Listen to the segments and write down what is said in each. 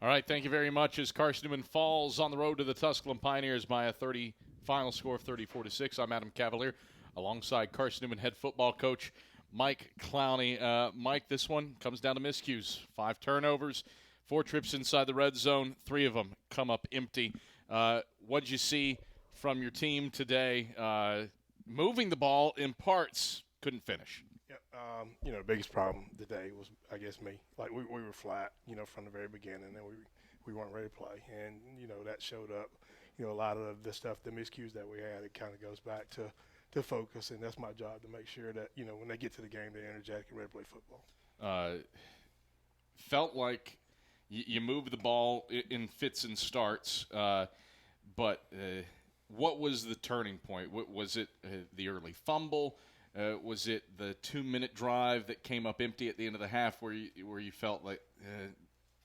All right, thank you very much. As Carson-Newman falls on the road to the Tusculum Pioneers by a final score of 34-6, I'm Adam Cavalier, alongside Carson-Newman head football coach Mike Clowney. Mike, this one comes down to miscues. 5 turnovers, 4 trips inside the red zone, 3 of them come up empty. What did you see from your team today? Moving the ball in parts, couldn't finish. The biggest problem today was, I guess, me. Like, we were flat, from the very beginning, and we weren't ready to play. And, that showed up, a lot of the stuff, the miscues that we had, it kind of goes back to focus. And that's my job, to make sure that, when they get to the game, they're energetic and ready to play football. Felt like you moved the ball in fits and starts, but what was the turning point? Was it the early fumble? Was it the 2-minute drive that came up empty at the end of the half where you felt like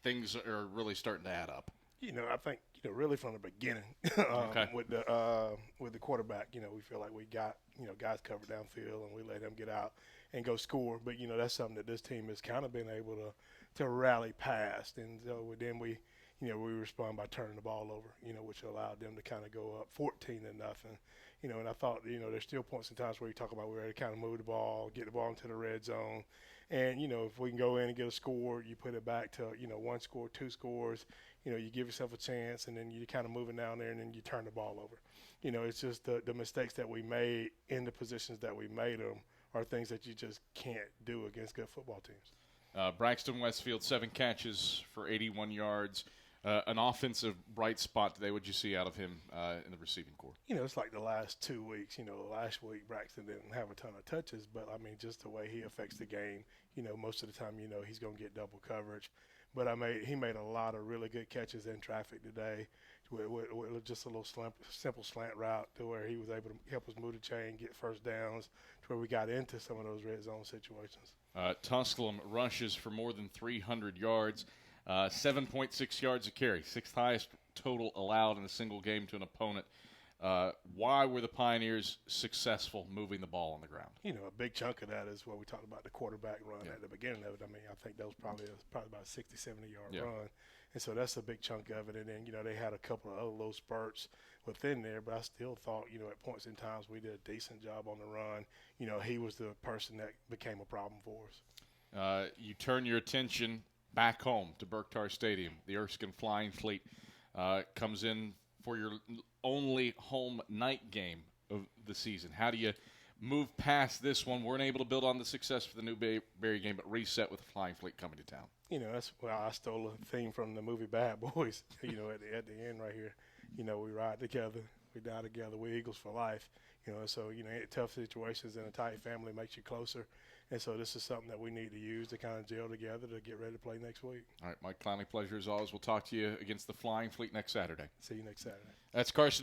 things are really starting to add up? I think really from the beginning Okay. with the quarterback, we feel like we got guys covered downfield and we let them get out and go score. But that's something that this team has kind of been able to rally past, and so then we respond by turning the ball over, which allowed them to kind of go up 14-0. And I thought, there's still points and times where you talk about we're ready to kind of move the ball, get the ball into the red zone. And, if we can go in and get a score, you put it back to, 1 score, 2 scores, you give yourself a chance, and then you kind of move it down there, and then you turn the ball over. It's just the mistakes that we made in the positions that we made them are things that you just can't do against good football teams. Braxton Westfield, 7 catches for 81 yards. An offensive bright spot today. What did you see out of him in the receiving corps? It's like the last 2 weeks. Last week Braxton didn't have a ton of touches, but, just the way he affects the game, most of the time, he's going to get double coverage. But he made a lot of really good catches in traffic today with just a little simple slant route to where he was able to help us move the chain, get first downs, to where we got into some of those red zone situations. Tusculum rushes for more than 300 yards. 7.6 yards a carry, 6th highest total allowed in a single game to an opponent. Why were the Pioneers successful moving the ball on the ground? A big chunk of that is what we talked about, the quarterback run at the beginning of it. I think that was probably about a 60, 70-yard run. And so that's a big chunk of it. And then, they had a couple of other little spurts within there, but I still thought, at points in times we did a decent job on the run. He was the person that became a problem for us. You turn your attention back home to Berktar Stadium. The Erskine Flying Fleet comes in for your only home night game of the season. How do you move past this one? Weren't able to build on the success for the Newberry game, but reset with the Flying Fleet coming to town. I stole a theme from the movie Bad Boys. At the end right here, we ride together, we die together, we're Eagles for life. So tough situations in a tight family makes you closer. And so this is something that we need to use to kind of gel together to get ready to play next week. All right, Mike Clowney, pleasure as always. We'll talk to you against the Flying Fleet next Saturday. See you next Saturday. That's Carson.